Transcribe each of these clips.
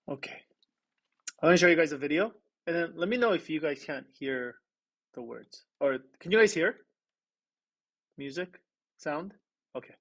Okay. I'm gonna show you guys a video, and then let me know if you guys can't hear the words. Or can you guys hear music, sound? Okay.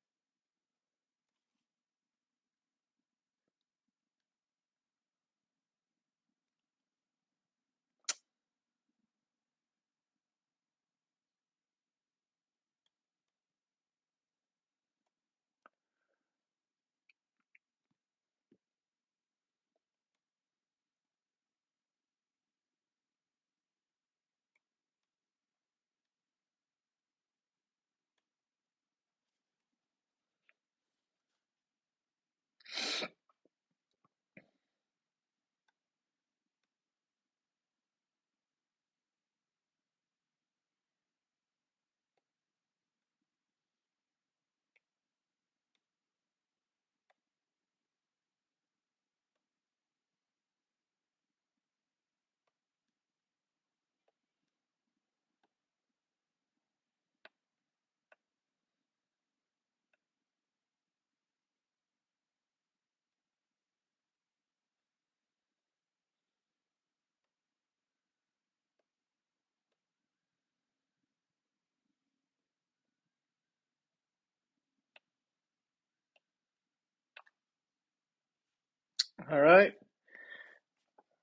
All right.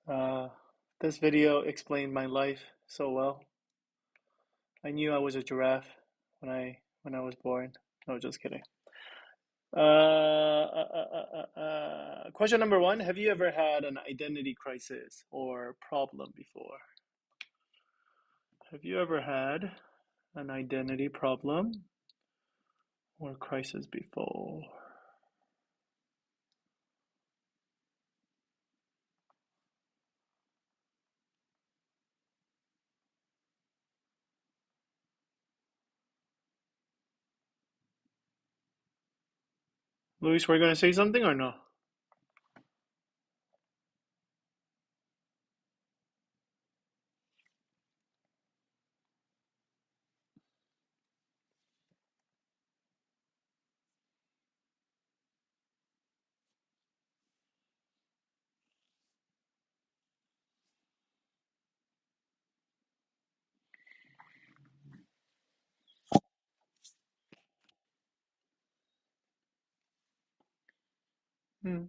Uh, this video explained my life so well. I knew I was a giraffe when I was born. No, just kidding. Question number one: have you ever had an identity crisis or problem before? Have you ever had an identity problem or crisis before? Luis, we're gonna say something or no? Hmm.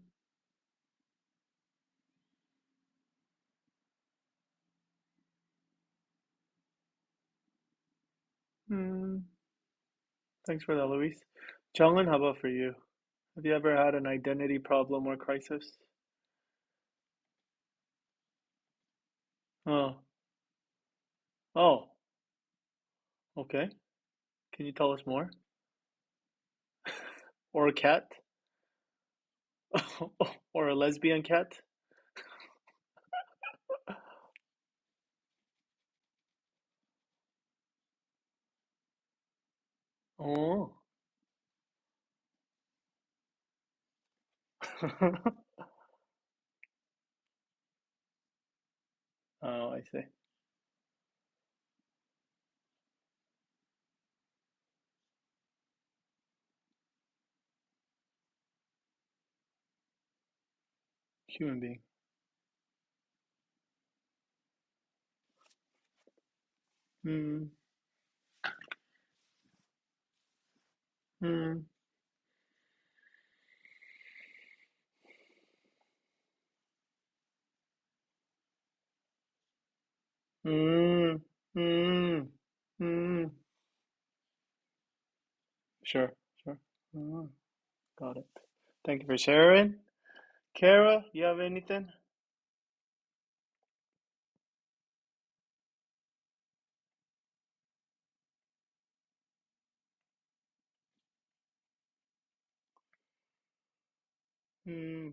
Hmm. Thanks for that, Luis. Jonglin, how about for you? Have you ever had an identity problem or crisis? Oh, oh, okay. Can you tell us more? Or a cat? Or a lesbian cat? Oh. Oh, I see. Human being. Hmm. Hmm. Hmm. Hmm. Hmm. Sure, sure. Oh, got it. Thank you for sharing. Kara, you have anything? Hmm.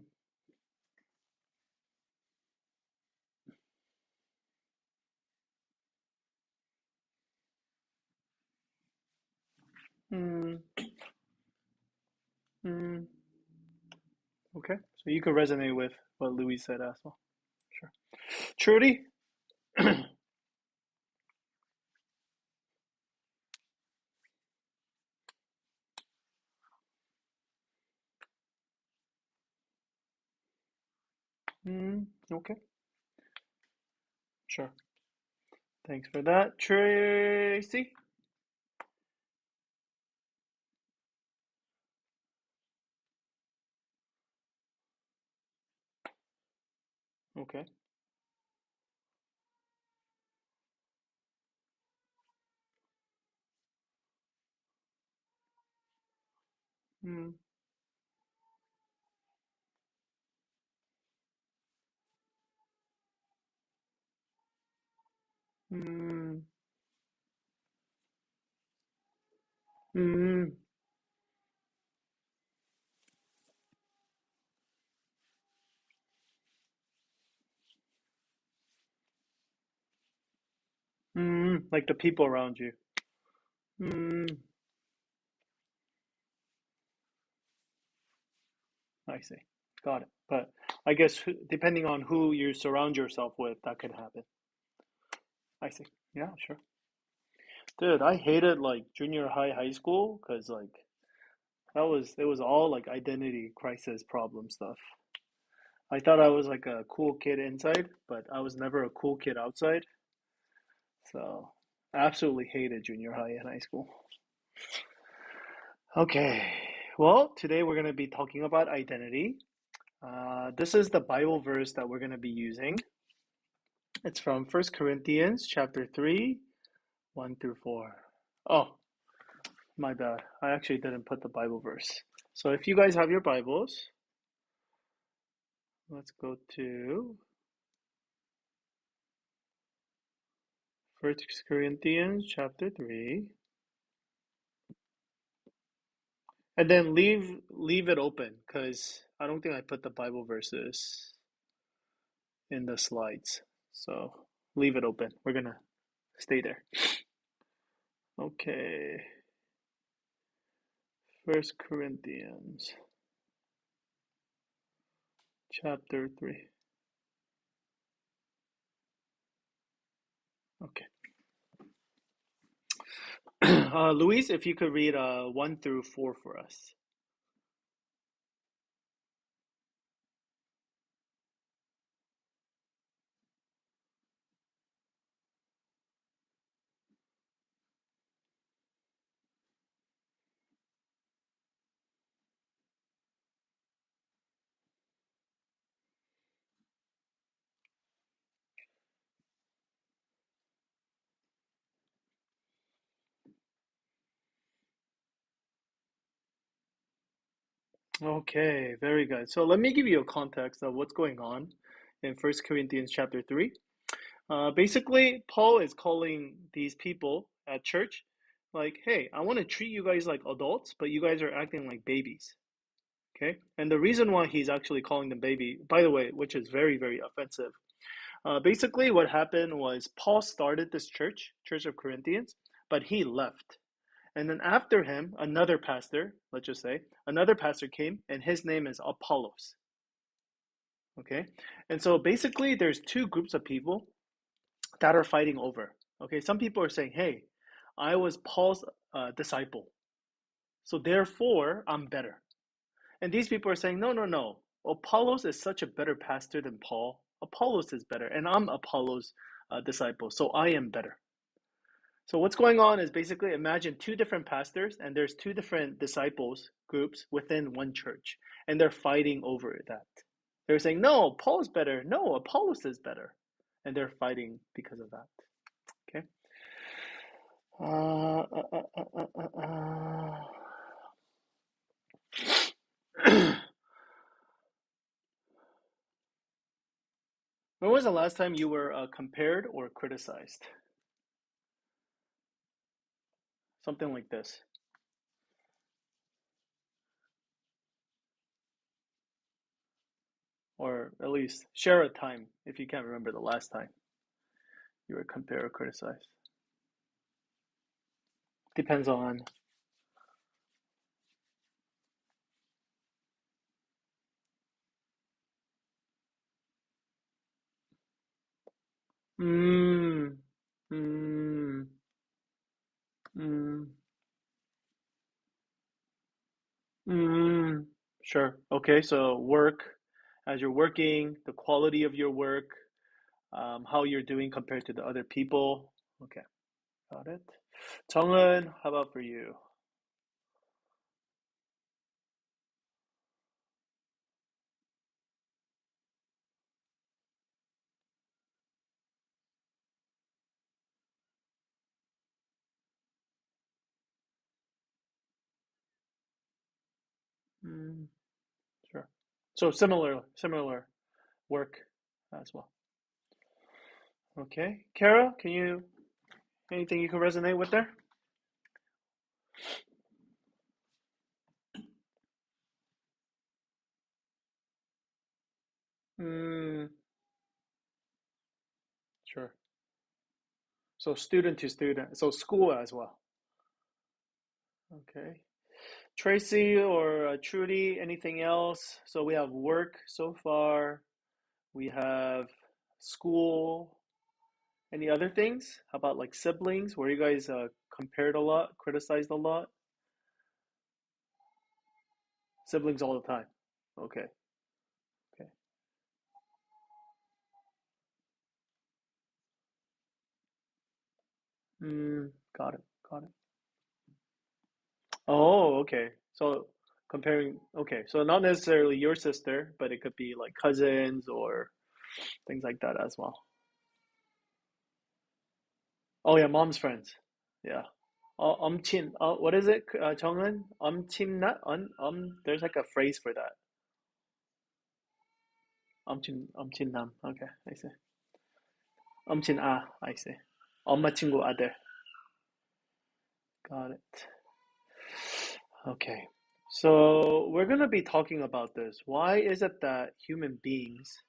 Hmm. Hmm. Okay. So you could resonate with what Louis said as well. Sure. Trudy? Okay, sure. Thanks for that, Tracy. Okay. Mm, mm, mm, like the people around you. Mm, I see. Got it. But I guess depending on who you surround yourself with, that could happen. I see. Yeah, sure. Dude, I hated like junior high, high school because like it was all like identity crisis problem stuff. I thought I was like a cool kid inside, but I was never a cool kid outside. So absolutely hated junior high and high school. Okay. Well, today we're going to be talking about identity. This is the Bible verse that we're going to be using. It's from First Corinthians chapter 3, 1 through 4. Oh, my bad. I actually didn't put the Bible verse. So if you guys have your Bibles, let's go to First Corinthians chapter 3. And then leave it open because I don't think I put the Bible verses in the slides. So leave it open. We're gonna stay there. Okay. First Corinthians chapter 3. Okay. Luis, if you could read 1 through 4 for us. Okay, very good. So let me give you a context of what's going on in First Corinthians chapter 3. Basically, Paul is calling these people at church like, hey, I want to treat you guys like adults, but you guys are acting like babies. Okay. And the reason why he's actually calling them baby, by the way, which is very, very offensive. Basically, what happened was Paul started this church, Church of Corinthians, but he left. And then after him, another pastor, let's just say, another pastor came, and his name is Apollos. Okay. And so basically, there's two groups of people that are fighting over. Okay, some people are saying, "Hey, I was Paul's disciple, so therefore I'm better." And these people are saying, "No, no, no. Apollos is such a better pastor than Paul. Apollos is better, and I'm Apollos' disciple, so I am better." So what's going on is basically imagine two different pastors, and there's two different disciples groups within one church, and they're fighting over that. They're saying, "No, Paul's better. No, Apollos is better," and they're fighting because of that. Okay. Uh, uh, uh, uh, when was the last time you were compared or criticized? Something like this, or at least share a time if you can't remember the last time you were compared or criticized. Depends on. Mm, mm, mm, mm. Sure. Okay, so work as you're working, the quality of your work, how you're doing compared to the other people. Okay, got it. Chong'un, how about for you? Mm, sure. So similar work as well. Okay, Kara, can you anything you can resonate with there? Mm, sure. So student to student, so school as well. Okay. Tracy or Trudy, anything else? So we have work so far. We have school. Any other things? How about like siblings? Were you guys compared a lot, criticized a lot? Siblings all the time. Okay. Okay. Got it. Got it. Oh, okay. So comparing, okay. So not necessarily your sister, but it could be like cousins or things like that as well. Oh yeah, mom's friends. Yeah. What is it, 정은? 엄친나? there's like a phrase for that. 엄친남. Okay, I see. I see. 엄마 친구 아들. Got it. Okay. So we're gonna be talking about this. Why is it that human beings,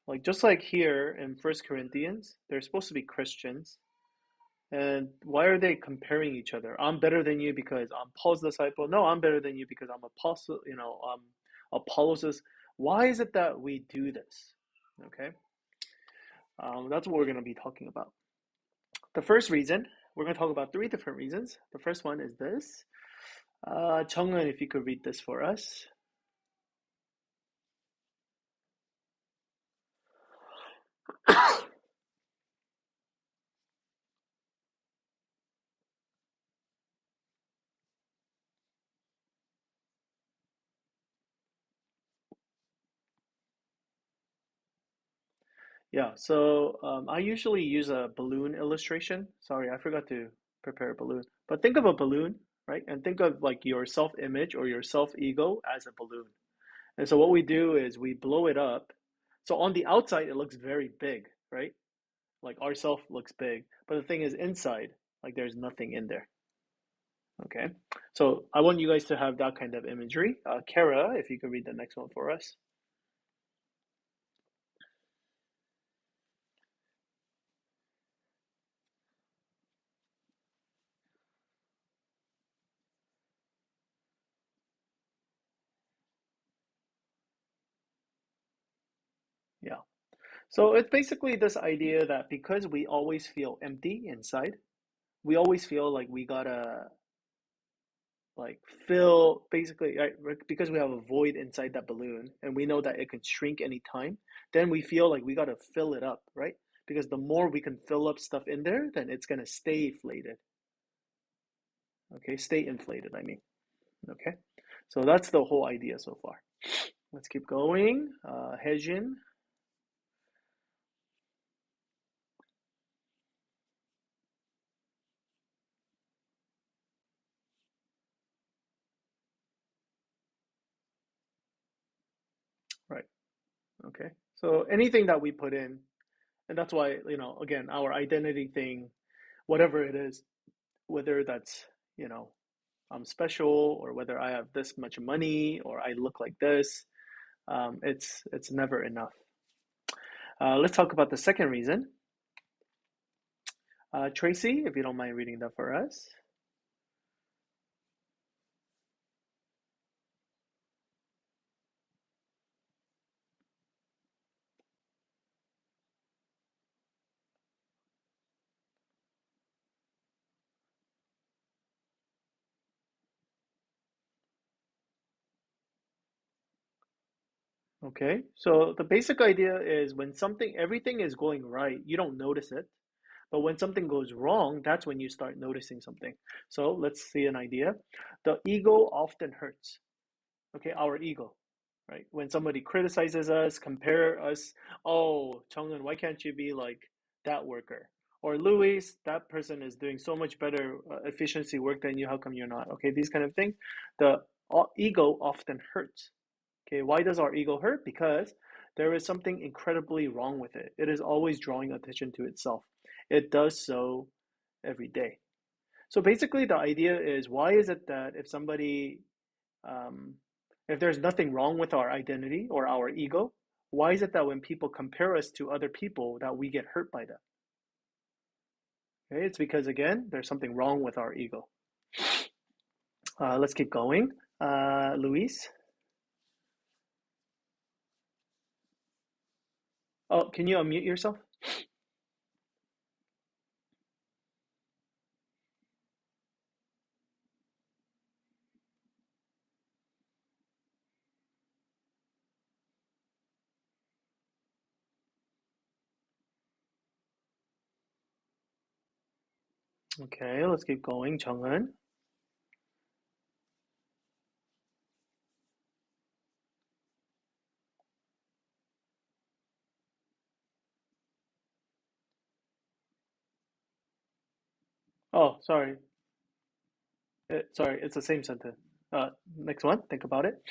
like just like here in First Corinthians, they're supposed to be Christians, and why are they comparing each other? I'm better than you because I'm Paul's disciple. No, I'm better than you because I'm apostle, Apollos. Why is it that we do this? Okay. That's what we're going to be talking about. The first reason, we're going to talk about three different reasons. The first one is this. Chong'un, if you could read this for us. Yeah, so I usually use a balloon illustration. Sorry, I forgot to prepare a balloon. But think of a balloon, right? And think of like your self-image or your self-ego as a balloon. And so what we do is we blow it up. So on the outside, it looks very big, right? Like our self looks big. But the thing is inside, like there's nothing in there. Okay. So I want you guys to have that kind of imagery. Kara, if you could read the next one for us. Yeah. So it's basically this idea that because we always feel empty inside, we always feel like we gotta like fill basically right, because we have a void inside that balloon and we know that it can shrink anytime, then we feel like we gotta fill it up, right? Because the more we can fill up stuff in there, then it's gonna stay inflated. Okay, stay inflated, I mean. Okay. So that's the whole idea so far. Let's keep going. Hejin, right. Okay. So anything that we put in, and that's why, again, our identity thing, whatever it is, whether that's, I'm special or whether I have this much money or I look like this, it's never enough. Let's talk about the second reason. Tracy, if you don't mind reading that for us. Okay, so the basic idea is when everything is going right, you don't notice it. But when something goes wrong, that's when you start noticing something. So let's see an idea. The ego often hurts. Okay, our ego, right? When somebody criticizes us, compare us, oh, Chong'un, why can't you be like that worker? Or Luis, that person is doing so much better efficiency work than you. How come you're not? Okay, these kind of things. The ego often hurts. Okay, why does our ego hurt? Because there is something incredibly wrong with it. It is always drawing attention to itself. It does so every day. So basically, the idea is why is it that um, if there's nothing wrong with our identity or our ego, why is it that when people compare us to other people that we get hurt by them? Okay, it's because again, there's something wrong with our ego. Let's keep going. Luis. Oh, can you unmute yourself? Okay, let's keep going. Chang'un. Oh, sorry. Sorry, it's the same sentence. Next one. Think about it.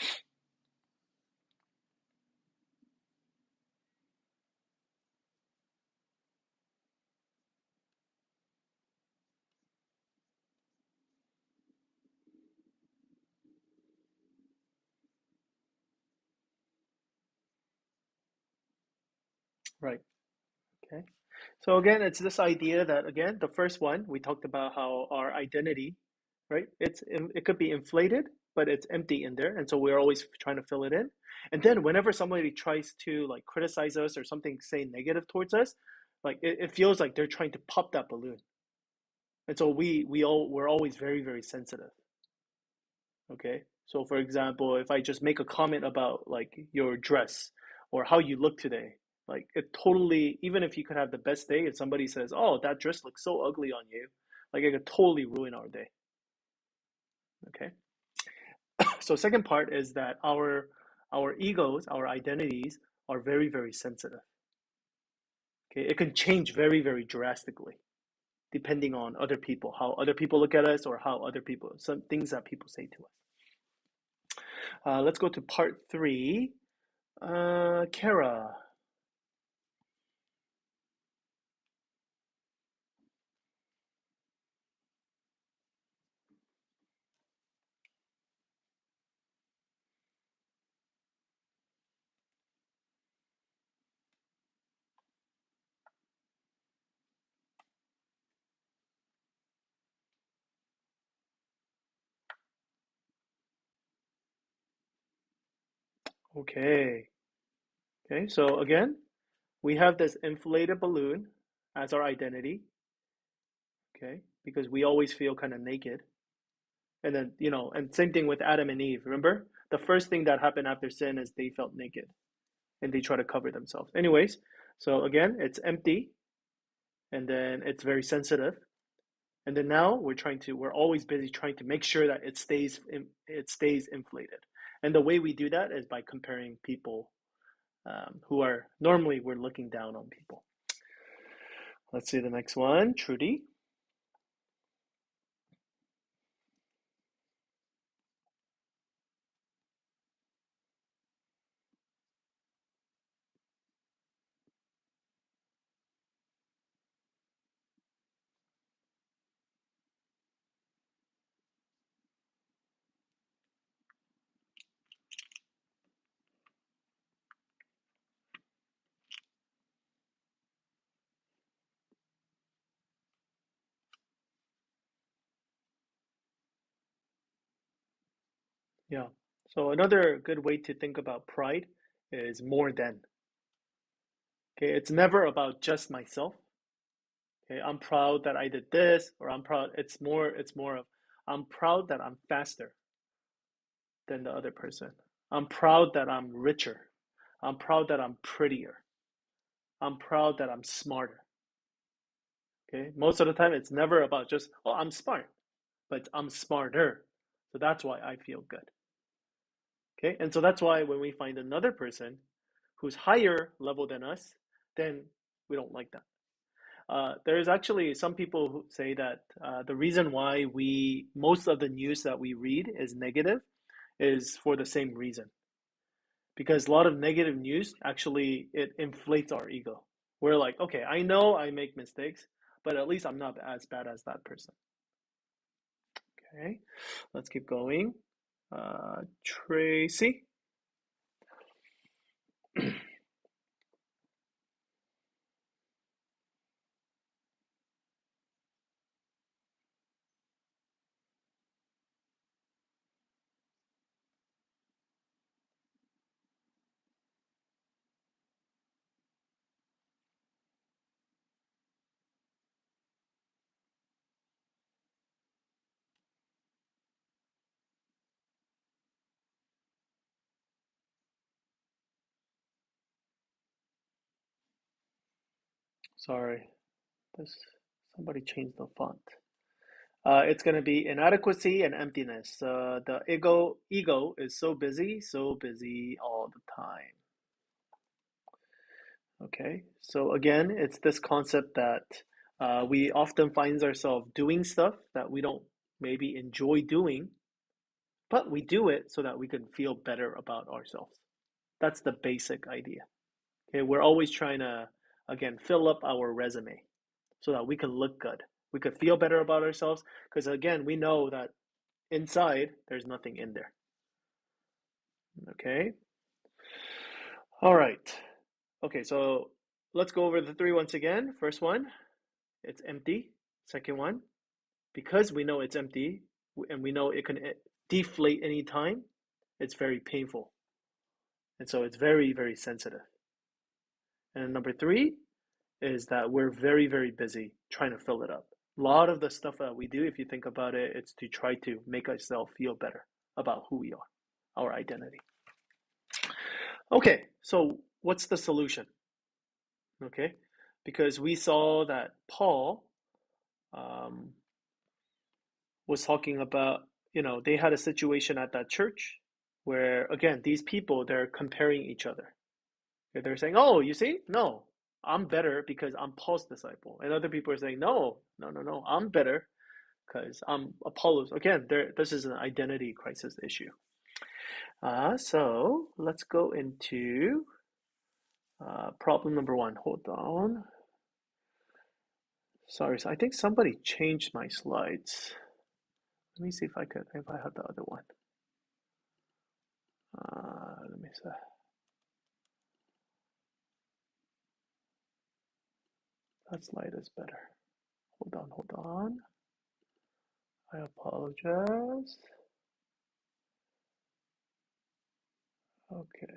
Right. Okay. So again, it's this idea that again, the first one we talked about how our identity, right? It could be inflated, but it's empty in there, and so we're always trying to fill it in. And then whenever somebody tries to like criticize us or something, say negative towards us, like it feels like they're trying to pop that balloon. And so we're always very sensitive. Okay. So for example, if I just make a comment about like your dress or how you look today, like it totally, even if you could have the best day, if somebody says, "Oh, that dress looks so ugly on you," like it could totally ruin our day. Okay. So second part is that our egos, our identities are very sensitive. Okay. It can change very drastically depending on other people, how other people look at us or how other people, some things that people say to us. Let's go to part three. Kara. Okay. Okay. So again, we have this inflated balloon as our identity. Okay. Because we always feel kind of naked. And then, and same thing with Adam and Eve. Remember? The first thing that happened after sin is they felt naked and they try to cover themselves. Anyways, so again, it's empty and then it's very sensitive. And then now we're always busy trying to make sure that it stays inflated. And the way we do that is by comparing people who are normally we're looking down on people. Let's see the next one, Trudy. Yeah. So another good way to think about pride is more than. Okay, it's never about just myself. Okay, I'm proud that I did this, or I'm proud. It's more of I'm proud that I'm faster than the other person. I'm proud that I'm richer. I'm proud that I'm prettier. I'm proud that I'm smarter. Okay. Most of the time, it's never about just, oh, I'm smart, but I'm smarter. So that's why I feel good. Okay. And so that's why when we find another person who's higher level than us, then we don't like that. There's actually some people who say that the reason why most of the news that we read is negative is for the same reason. Because a lot of negative news actually it inflates our ego. We're like, okay, I know I make mistakes, but at least I'm not as bad as that person. Okay, let's keep going. Tracy. Sorry, this somebody changed the font. It's going to be inadequacy and emptiness. The ego is so busy all the time. Okay, so again, it's this concept that we often find ourselves doing stuff that we don't maybe enjoy doing, but we do it so that we can feel better about ourselves. That's the basic idea. Okay, we're always trying to, again, fill up our resume so that we can look good. We could feel better about ourselves because, again, we know that inside there's nothing in there. Okay, all right. Okay, so let's go over the three once again. First one, it's empty. Second one, because we know it's empty and we know it can deflate anytime, it's very painful. And so it's very, very sensitive. And number three is that we're very, very busy trying to fill it up. A lot of the stuff that we do, if you think about it, it's to try to make ourselves feel better about who we are, our identity. Okay, so what's the solution? Okay, because we saw that Paul um, was talking about, they had a situation at that church where, again, these people, they're comparing each other. They're saying, oh, you see, no, I'm better because I'm Paul's disciple. And other people are saying, no, no, no, no, I'm better because I'm Apollos. Again, this is an identity crisis issue. So let's go into problem number one. Hold on. Sorry, so I think somebody changed my slides. Let me see if I have the other one. Let me see. That slide is better. Hold on. I apologize. Okay.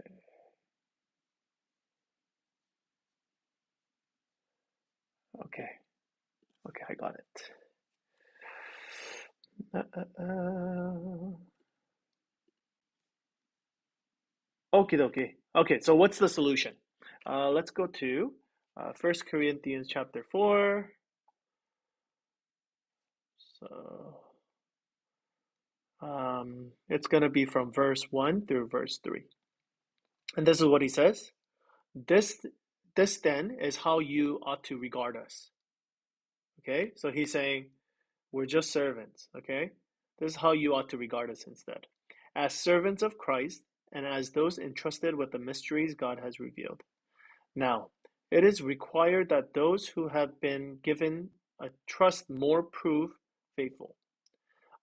Okay. Okay, I got it. Okie dokie. Okay, so what's the solution? Let's go to 1 Corinthians chapter 4. So it's going to be from verse 1 through verse 3. And this is what he says. This then is how you ought to regard us. Okay, so he's saying we're just servants. Okay, this is how you ought to regard us instead. As servants of Christ and as those entrusted with the mysteries God has revealed. Now, it is required that those who have been given a trust more prove faithful.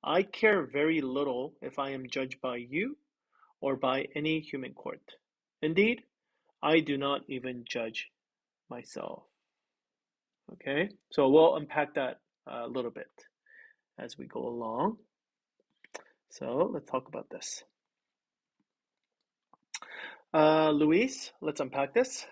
I care very little if I am judged by you or by any human court. Indeed, I do not even judge myself. Okay, so we'll unpack that a little bit as we go along. So let's talk about this. Luis, let's unpack this.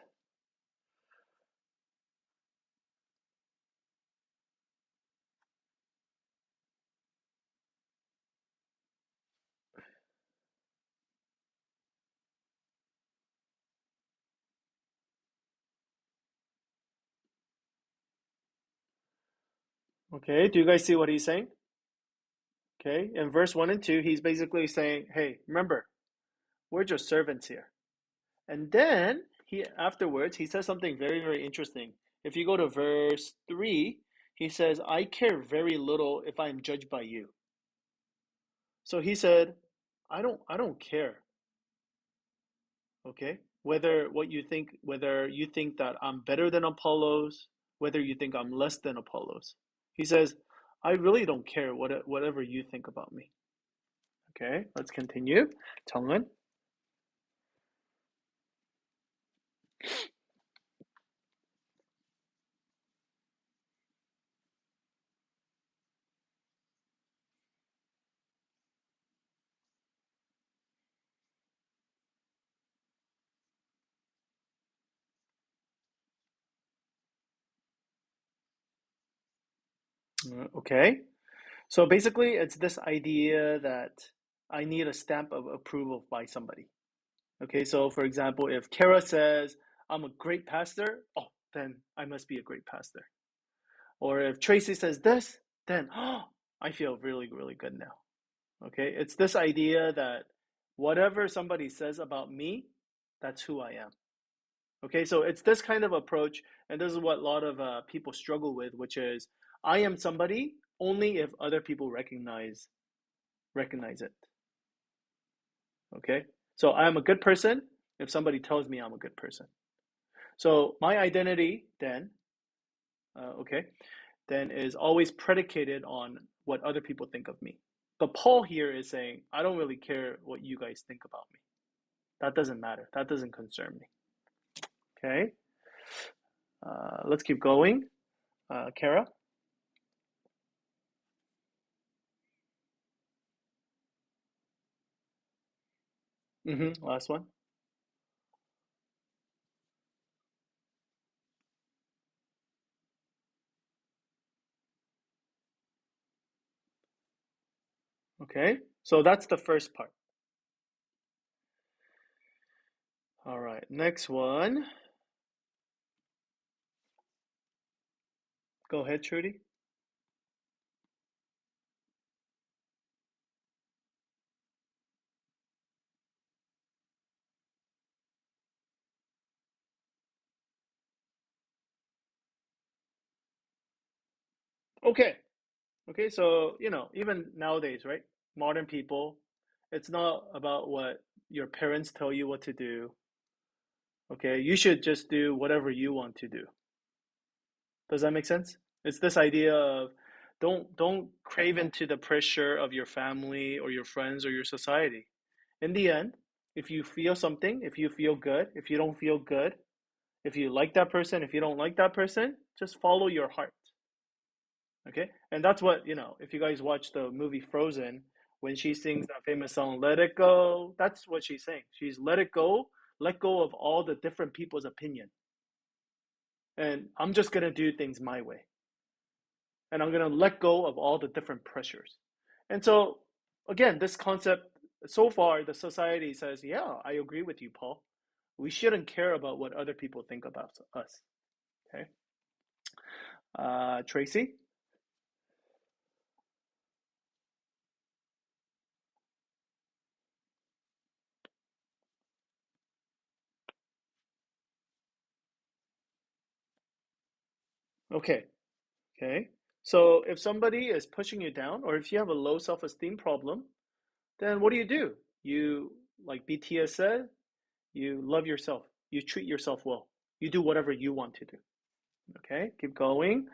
Okay, do you guys see what he's saying? Okay, in verse 1 and 2, he's basically saying, hey, remember, we're just servants here. And then he afterwards he says something very, very interesting. If you go to verse 3, he says, I care very little if I'm judged by you. So he said, I don't care, okay? Whether you think that I'm better than Apollos, whether you think I'm less than Apollos. He says, I really don't care whatever you think about me. Okay, let's continue. 정은. Okay. So basically, it's this idea that I need a stamp of approval by somebody. Okay, so for example, if Kara says, I'm a great pastor, oh, then I must be a great pastor. Or if Tracy says this, then oh, I feel really, really good now. Okay, it's this idea that whatever somebody says about me, that's who I am. Okay, so it's this kind of approach, and this is what a lot of people struggle with, which is I am somebody only if other people recognize it. Okay, so I'm a good person if somebody tells me I'm a good person. So my identity then, okay, then is always predicated on what other people think of me. But Paul here is saying, I don't really care what you guys think about me. That doesn't matter. That doesn't concern me. Okay, let's keep going. Kara. Last one. Okay, so that's the first part. All right, next one. Go ahead, Trudy. Okay, okay, so even nowadays, right? Modern people, it's not about what your parents tell you what to do. Okay, you should just do whatever you want to do. Does that make sense? It's this idea of don't crave into the pressure of your family or your friends or your society. In the end, if you feel something, if you feel good, if you don't feel good, if you like that person, if you don't like that person, just follow your heart. Okay? And that's what, if you guys watch the movie Frozen, when she sings that famous song, Let It Go, that's what she's saying. She's let go of all the different people's opinion. And I'm just going to do things my way. And I'm going to let go of all the different pressures. And so, again, this concept, so far, the society says, yeah, I agree with you, Paul. We shouldn't care about what other people think about us. Okay. Tracy? Okay. Okay. So if somebody is pushing you down, or if you have a low self-esteem problem, then what do? You, like BTS said, you love yourself. You treat yourself well. You do whatever you want to do. Okay, keep going.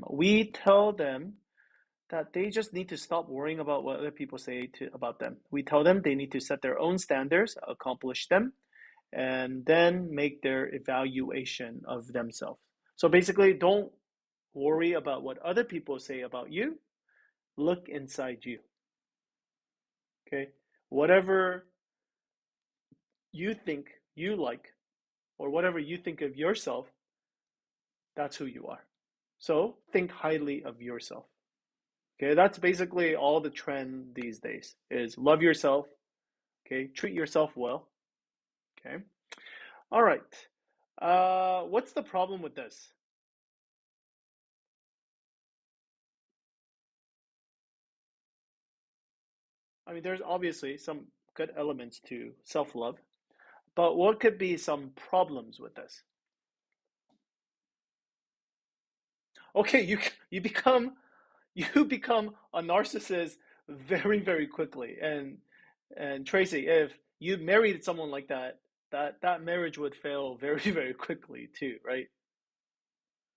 We tell them that they just need to stop worrying about what other people say about them. We tell them they need to set their own standards, accomplish them, and then make their evaluation of themselves. So basically, don't worry about what other people say about you. Look inside you. Okay? Whatever you think you like, or whatever you think of yourself, that's who you are. So think highly of yourself. Okay, that's basically all the trend these days is love yourself. Okay, treat yourself well. Okay, all right. What's the problem with this? I mean, there's obviously some good elements to self-love, but what could be some problems with this? Okay, you become you become a narcissist very, very quickly. And Tracy, if you married someone like that, that marriage would fail very, very quickly too, right?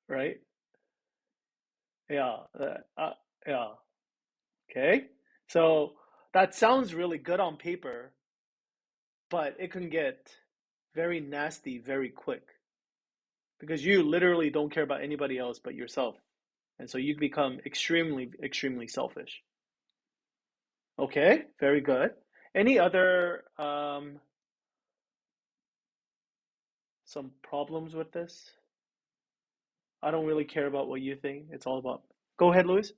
Right? Yeah. Yeah. Okay. So that sounds really good on paper, but it can get very nasty very quick because you literally don't care about anybody else but yourself. And so you become extremely, extremely selfish. Okay, very good. Any other some problems with this? I don't really care about what you think. It's all about. Go ahead, Louis.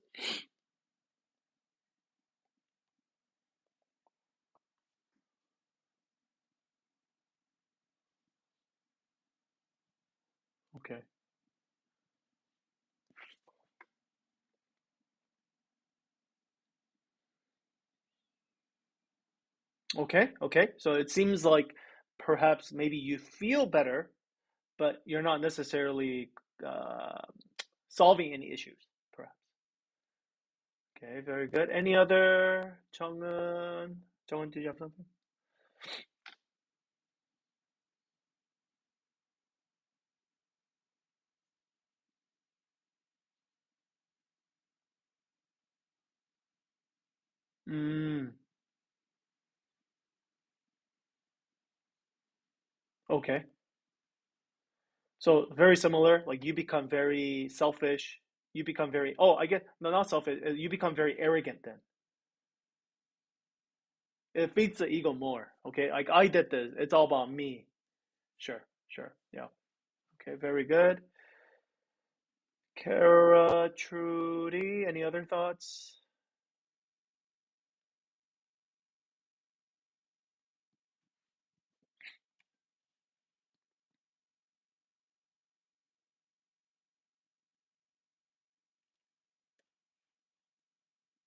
Okay. Okay. Okay. So it seems like perhaps maybe you feel better, but you're not necessarily uh, solving any issues, perhaps. Okay. Very good. Any other, Chong'un? Chong'un, did you have something? Mm, okay. So very similar. Like you become very selfish. You become very. Oh, I get no, not selfish. You become very arrogant then. It feeds the ego more. Okay, like I did this. It's all about me. Sure, sure. Yeah. Okay, very good. Kara, Trudy, any other thoughts?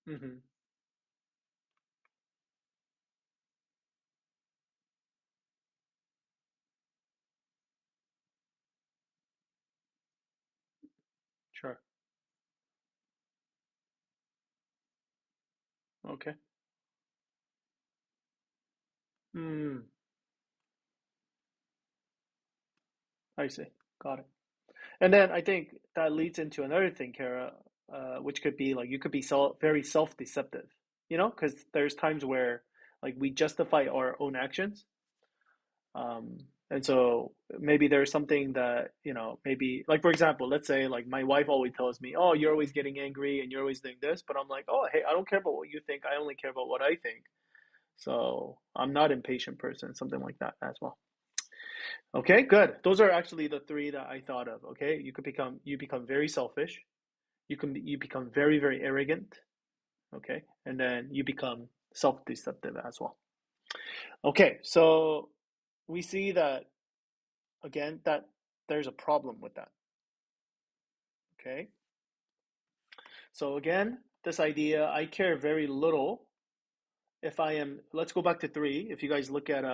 Mm-hmm. Sure. Okay. Mm, I see. Got it. And then I think that leads into another thing, Kara, which could be like you could be very self-deceptive, because there's times where like we justify our own actions. And so maybe there's something that, maybe like for example, let's say like my wife always tells me, "Oh, you're always getting angry and you're always doing this," but I'm like, "Oh, hey, I don't care about what you think. I only care about what I think." So I'm not an impatient person, something like that as well. Okay, good. Those are actually the three that I thought of. Okay, you become very selfish. You become very, very arrogant. Okay, and then you become self-deceptive as well. Okay, so we see that again that there's a problem with that. Okay, so again, this idea, I care very little if I am. Let's go back to three. If you guys look at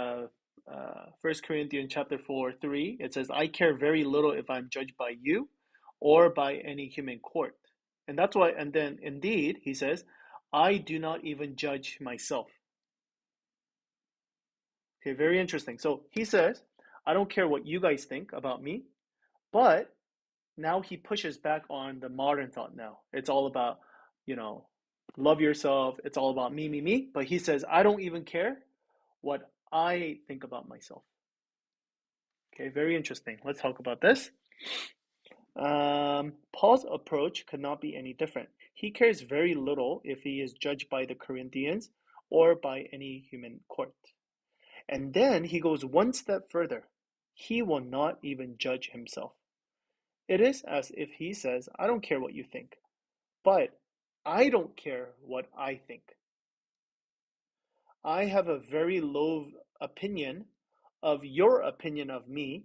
First Corinthians chapter 4:3, it says, "I care very little if I'm judged by you, or by any human court." And that's why. And then indeed, he says, "I do not even judge myself." Okay, very interesting. So he says, "I don't care what you guys think about me," but now he pushes back on the modern thought now. It's all about, you know, love yourself. It's all about me, me, me. But he says, I don't even care what I think about myself. Okay, very interesting. Let's talk about this. Paul's approach could not be any different. He cares very little if he is judged by the Corinthians or by any human court. And then he goes one step further. He will not even judge himself. It is as if he says, I don't care what you think. But I don't care what I think. I have a very low opinion of your opinion of me,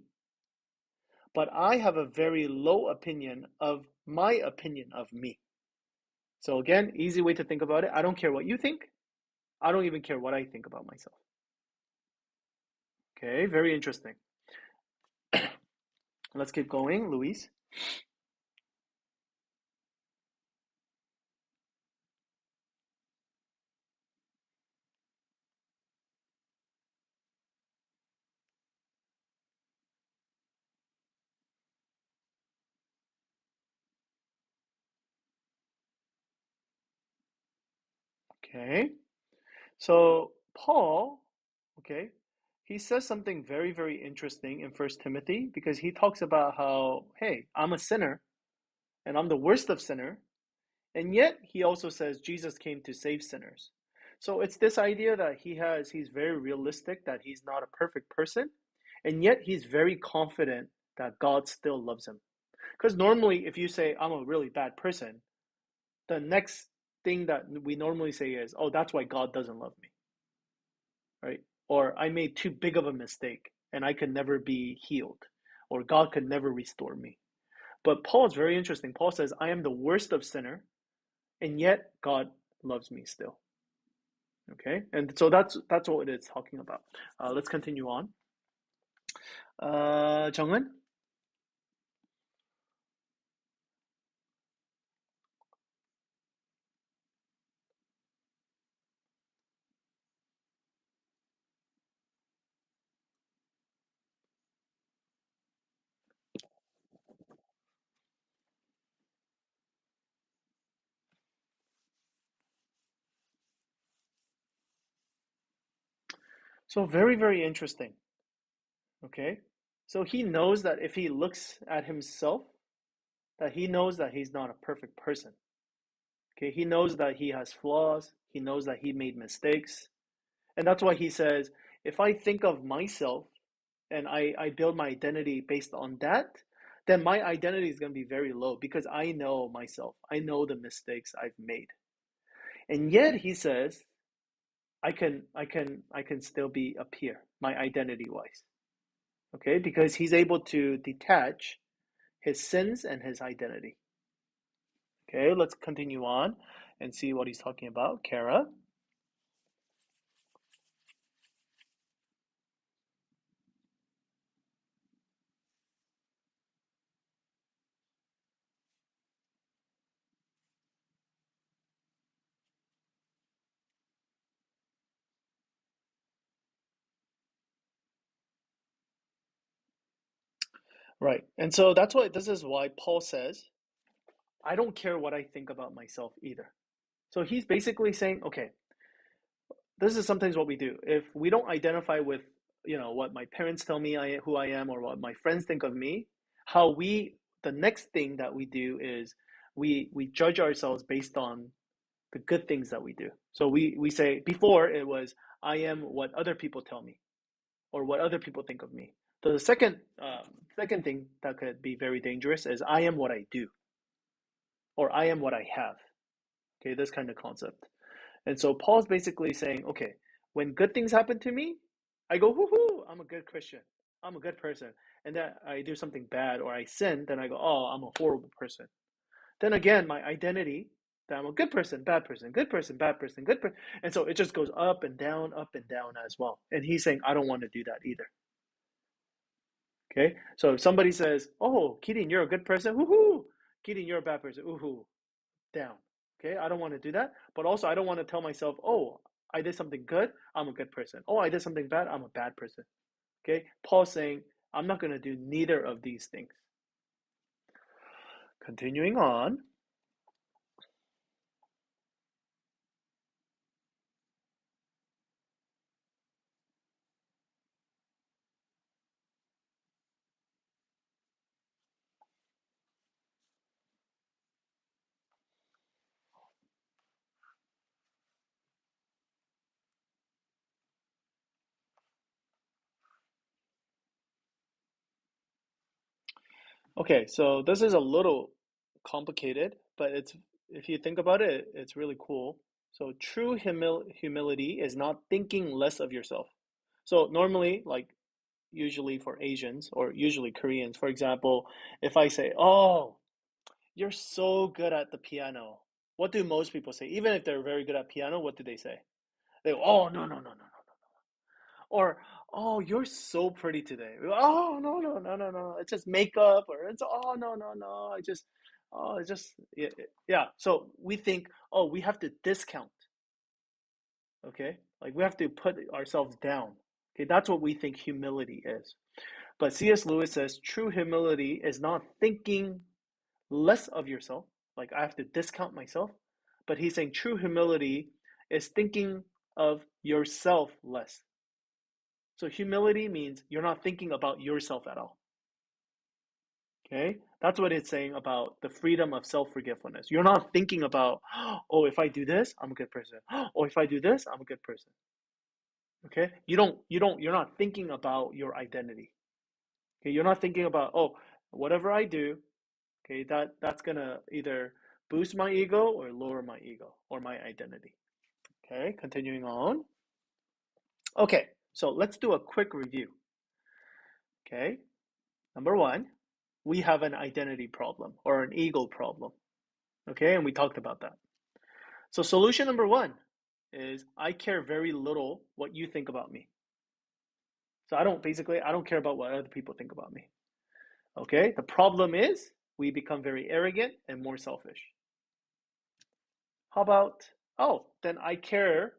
but I have a very low opinion of my opinion of me. So again, easy way to think about it. I don't care what you think. I don't even care what I think about myself. Okay, very interesting. Let's keep going, Luis. Okay, so Paul, okay, he says something very, very interesting in First Timothy because he talks about how, hey, I'm a sinner and I'm the worst of sinner, and yet he also says Jesus came to save sinners. So it's this idea that he's very realistic that he's not a perfect person, and yet he's very confident that God still loves him. Because normally, if you say, I'm a really bad person, the next thing that we normally say is, oh, that's why God doesn't love me, right? Or I made too big of a mistake and I could never be healed, or God could never restore me. But Paul is very interesting. Paul says, I am the worst of sinner, and yet God loves me still. Okay, and so that's what it's talking about. Let's continue on. 정은? So very, very interesting. Okay, so he knows that if he looks at himself, that he knows that he's not a perfect person. Okay, he knows that he has flaws. He knows that he made mistakes. And that's why he says, if I think of myself and I build my identity based on that, then my identity is going to be very low because I know myself. I know the mistakes I've made. And yet he says, I can still be a peer, my identity wise. Okay, because he's able to detach his sins and his identity. Okay, let's continue on and see what he's talking about. Kara. Right. And so that's why this is why Paul says, I don't care what I think about myself either. So he's basically saying, okay, this is sometimes what we do. If we don't identify with, what my parents tell me who I am or what my friends think of me, the next thing that we do is we judge ourselves based on the good things that we do. So we say before it was I am what other people tell me or what other people think of me. So the second thing that could be very dangerous is I am what I do or I am what I have. Okay, this kind of concept. And so Paul's basically saying, okay, when good things happen to me, I go, whoo, I'm a good Christian. I'm a good person. And then I do something bad or I sin, then I go, oh, I'm a horrible person. Then again, my identity, that I'm a good person, bad person, good person, bad person, good person. And so it just goes up and down as well. And he's saying, I don't want to do that either. Okay. So if somebody says, oh, Keating, you're a good person, woohoo. Keating, you're a bad person, ooh, down. Okay. I don't want to do that. But also, I don't want to tell myself, oh, I did something good, I'm a good person. Oh, I did something bad, I'm a bad person. Okay. Paul's saying, I'm not going to do neither of these things. Continuing on. Okay, so this is a little complicated, but it's if you think about it, it's really cool. So true humility is not thinking less of yourself. So normally, like usually for Asians or usually Koreans, for example, if I say, "Oh, you're so good at the piano," what do most people say? Even if they're very good at piano, what do they say? They go, oh, no, no, no, no, no. Or, oh, you're so pretty today. Oh, no, no, no, no, no. It's just makeup. Or it's, oh, no, no, no. It's just, yeah, yeah. So we think, oh, we have to discount. Okay. Like we have to put ourselves down. Okay. That's what we think humility is. But C.S. Lewis says true humility is not thinking less of yourself. Like I have to discount myself. But he's saying true humility is thinking of yourself less. So humility means you're not thinking about yourself at all. Okay? That's what it's saying about the freedom of self-forgetfulness. You're not thinking about, oh, if I do this, I'm a good person. Oh, if I do this, I'm a good person. Okay? You're not thinking about your identity. Okay? You're not thinking about, oh, whatever I do, okay, that's gonna either boost my ego or lower my ego or my identity. Okay, continuing on. Okay, so let's do a quick review. Okay, number one, we have an identity problem or an ego problem. Okay, and we talked about that. So, solution number one is I care very little what you think about me. So, I don't care about what other people think about me. Okay, the problem is we become very arrogant and more selfish. How about, oh, then I care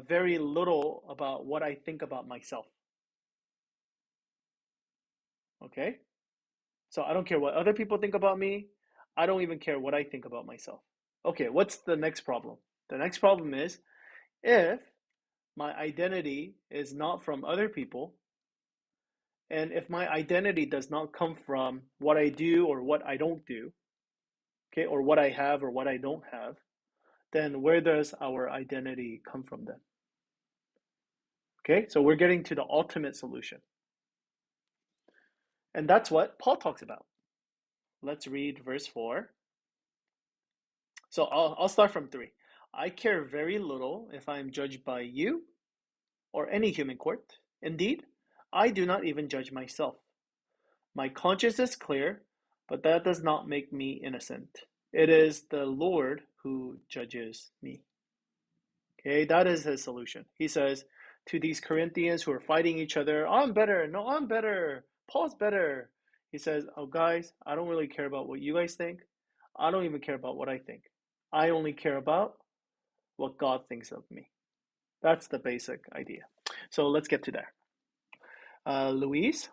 very little about what I think about myself. Okay, so I don't care what other people think about me. I don't even care what I think about myself. Okay, what's the next problem? The next problem is if my identity is not from other people, and if my identity does not come from what I do or what I don't do, okay, or what I have or what I don't have, then where does our identity come from then? Okay, so we're getting to the ultimate solution. And that's what Paul talks about. Let's read verse 4. So I'll start from 3. I care very little if I am judged by you or any human court. Indeed, I do not even judge myself. My conscience is clear, but that does not make me innocent. It is the Lord who judges me. Okay, that is his solution. He says to these Corinthians who are fighting each other, I'm better. No, I'm better. Paul's better. He says, oh, guys, I don't really care about what you guys think. I don't even care about what I think. I only care about what God thinks of me. That's the basic idea. So let's get to there. Louise?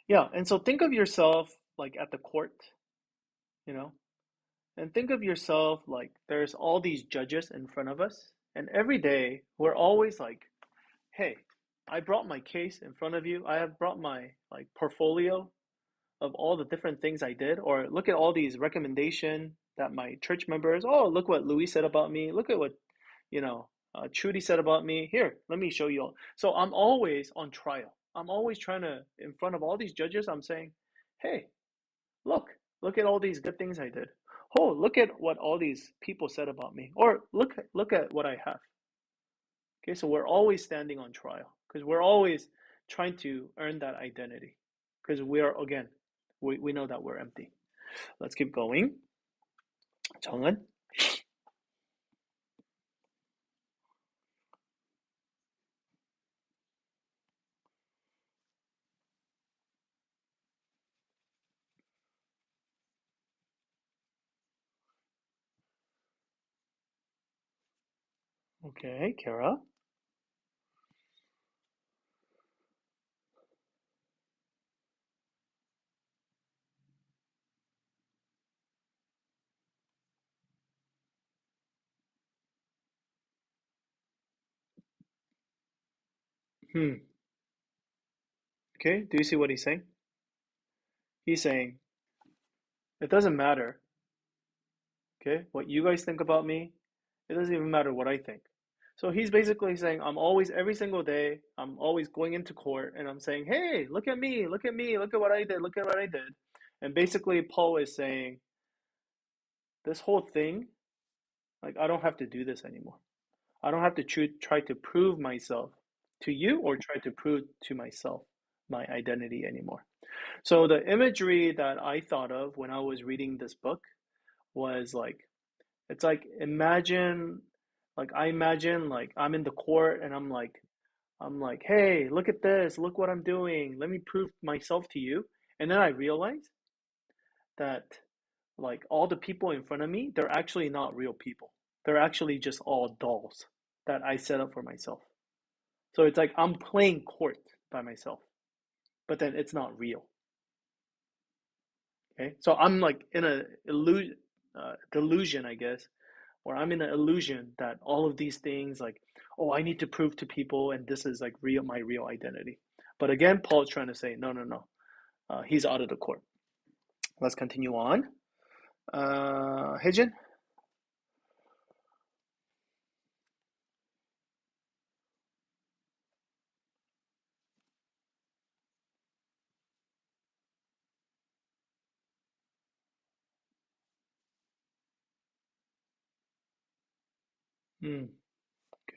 Yeah, and so think of yourself like at the court, you know, and think of yourself like there's all these judges in front of us, and every day we're always like, hey, I brought my case in front of you. I have brought my like portfolio of all the different things I did, or look at all these recommendation that my church members, oh, look what Louis said about me. Look at what, Trudy said about me. Here, let me show you all. So I'm always on trial. I'm always trying to, in front of all these judges, I'm saying, hey, look, look at all these good things I did. Oh, look at what all these people said about me. Or look at what I have. Okay, so we're always standing on trial because we're always trying to earn that identity because we are, again, we know that we're empty. Let's keep going. 정은? Okay, Kara. Hmm. Okay, do you see what he's saying? He's saying, it doesn't matter, okay, what you guys think about me. It doesn't even matter what I think. So he's basically saying, I'm always, every single day, I'm always going into court and I'm saying, hey, look at me, look at me, look at what I did, look at what I did. And basically, Paul is saying, this whole thing, like, I don't have to do this anymore. I don't have to try to prove myself to you or try to prove to myself my identity anymore. So the imagery that I thought of when I was reading this book was like, it's like imagine, like I imagine like I'm in the court and I'm like, hey, look at this, look what I'm doing. Let me prove myself to you. And then I realized that like all the people in front of me, they're actually not real people. They're actually just all dolls that I set up for myself. So it's like I'm playing court by myself, but then it's not real. Okay, so I'm like in a delusion, I guess, or I'm in an illusion that all of these things, like, oh, I need to prove to people, and this is like real, my real identity. But again, Paul's trying to say, no, no, no, he's out of the court. Let's continue on. Hejin.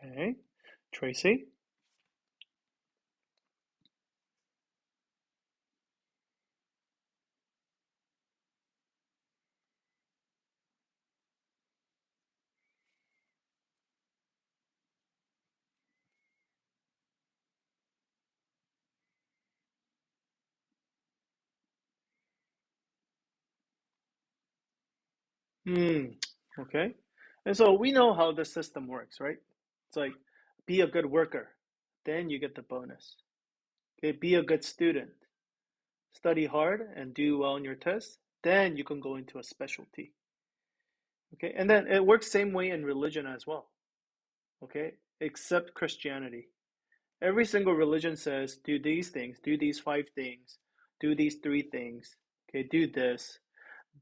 Okay, Tracy. Hmm. Okay. And so we know how the system works, right? It's like be a good worker, then you get the bonus. Okay, be a good student, study hard and do well in your tests, then you can go into a specialty. Okay, and then it works same way in religion as well. Okay, except Christianity. Every single religion says do these things, do these 5 things, do these 3 things. Okay, do this,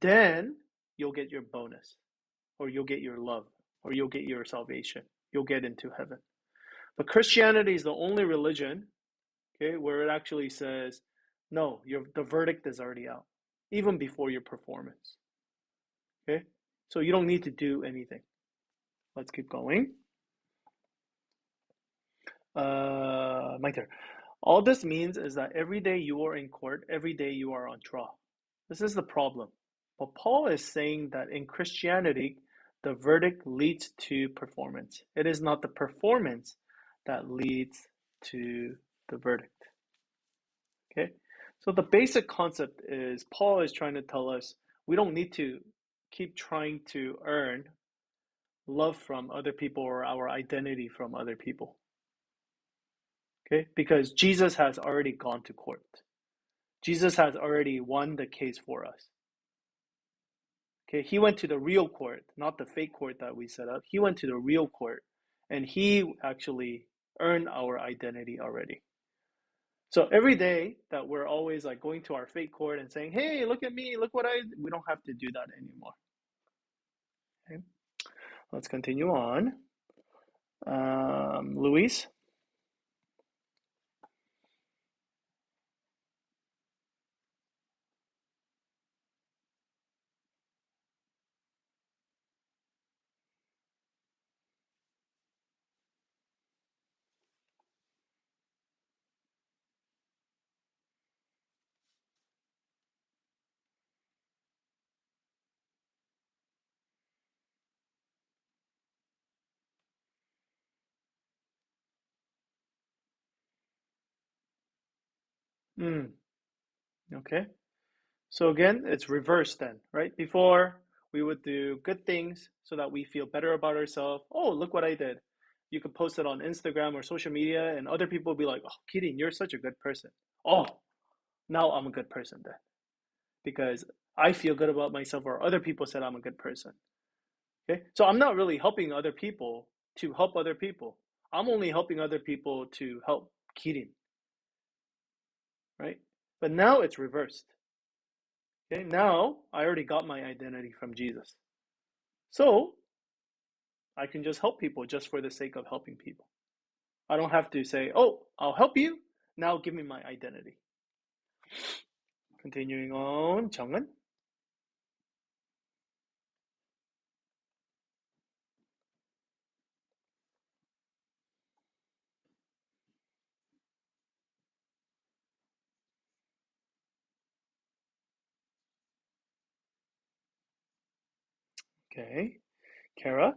then you'll get your bonus, or you'll get your love, or you'll get your salvation. You'll get into heaven. But Christianity is the only religion, okay, where it actually says, no, the verdict is already out, even before your performance. Okay, so you don't need to do anything. Let's keep going. My turn. All this means is that every day you are in court, every day you are on trial. This is the problem. But Paul is saying that in Christianity, the verdict leads to performance. It is not the performance that leads to the verdict. Okay? So the basic concept is Paul is trying to tell us we don't need to keep trying to earn love from other people or our identity from other people. Okay? Because Jesus has already gone to court. Jesus has already won the case for us. Okay, he went to the real court, not the fake court that we set up. He went to the real court and he actually earned our identity already. So every day that we're always like going to our fake court and saying, "Hey, look at me, look what we don't have to do that anymore." Okay, let's continue on. Luis. Mm, okay. So again, it's reversed then, right? Before we would do good things so that we feel better about ourselves. Oh, look what I did. You could post it on Instagram or social media, and other people will be like, "Oh, Kirin, you're such a good person." Oh, now I'm a good person then because I feel good about myself, or other people said I'm a good person. Okay, so I'm not really helping other people to help other people. I'm only helping other people to help Kirin, right? But now it's reversed. Okay, now I already got my identity from Jesus. So I can just help people just for the sake of helping people. I don't have to say, oh, I'll help you. Now give me my identity. Continuing on, Chang'an. Okay. Kara?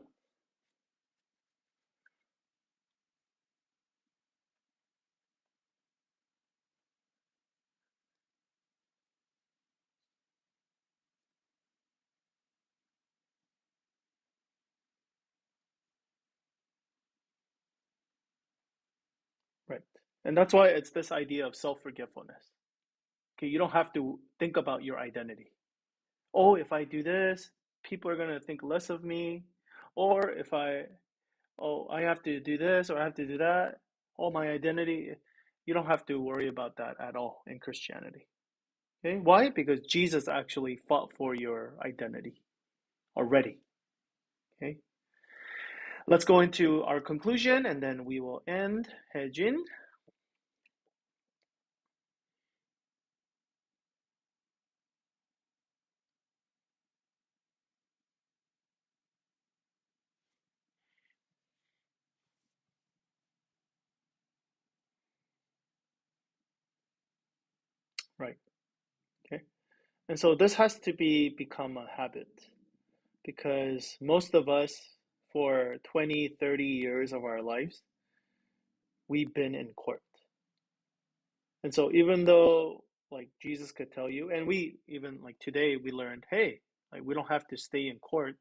Right. And that's why it's this idea of self-forgetfulness. Okay, you don't have to think about your identity. Oh, if I do this, people are going to think less of me. Or if I have to do this or I have to do that. Oh, my identity. You don't have to worry about that at all in Christianity. Okay, why? Because Jesus actually fought for your identity already. Okay, let's go into our conclusion and then we will end. Hejin. Right. Okay. And so this has to become a habit because most of us, for 20, 30 years of our lives, we've been in court. And so even though like Jesus could tell you, and we even like today we learned, hey, like we don't have to stay in court.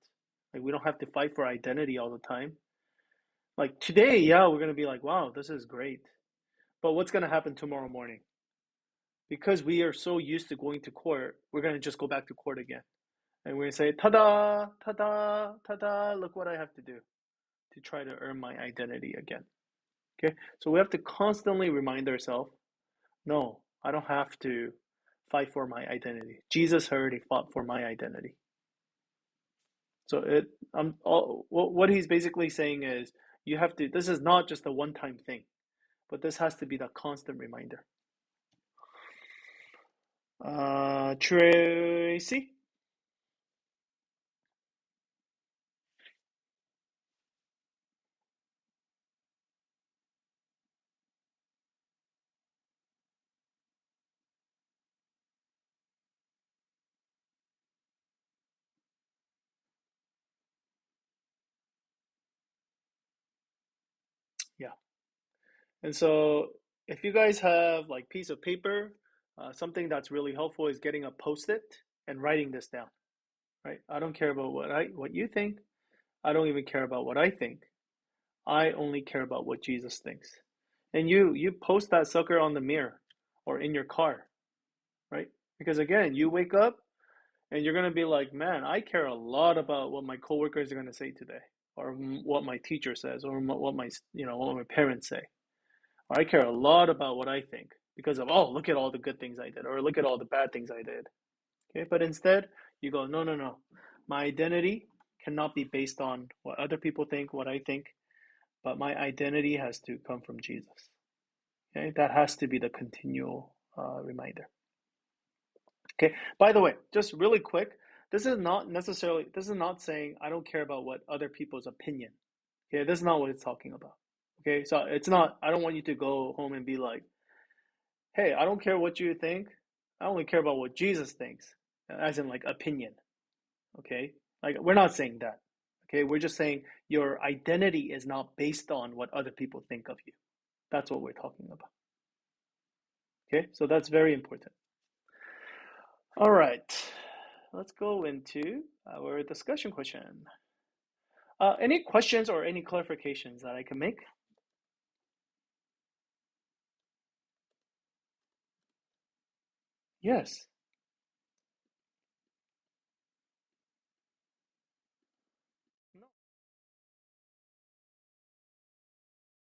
Like we don't have to fight for identity all the time. Like today, yeah, we're gonna be like, wow, this is great. But what's gonna happen tomorrow morning? Because we are so used to going to court, we're gonna just go back to court again. And we're gonna say, ta-da, ta-da, ta-da, look what I have to do to try to earn my identity again. Okay? So we have to constantly remind ourselves, no, I don't have to fight for my identity. Jesus already fought for my identity. So what he's basically saying is you have to, this is not just a one-time thing, but this has to be the constant reminder. Tracy? Yeah. And so if you guys have like piece of paper, something that's really helpful is getting a post-it and writing this down, right? I don't care about what you think. I don't even care about what I think. I only care about what Jesus thinks. And you post that sucker on the mirror or in your car, right? Because again, you wake up and you're gonna be like, man, I care a lot about what my coworkers are gonna say today, or what my teacher says, or what my what my parents say. Or I care a lot about what I think because of look at all the good things I did, or look at all the bad things I did. Okay, but instead you go, no, no, no. My identity cannot be based on what other people think, what I think, but my identity has to come from Jesus. Okay, that has to be the continual reminder. Okay, by the way, just really quick, this is not saying I don't care about what other people's opinion. Okay, this is not what it's talking about. Okay, so it's not, I don't want you to go home and be like, hey, I don't care what you think. I only care about what Jesus thinks, as in like opinion. Okay, like we're not saying that. Okay, we're just saying your identity is not based on what other people think of you. That's what we're talking about. Okay, so that's very important. All right, let's go into our discussion question. Any questions or any clarifications that I can make? Yes.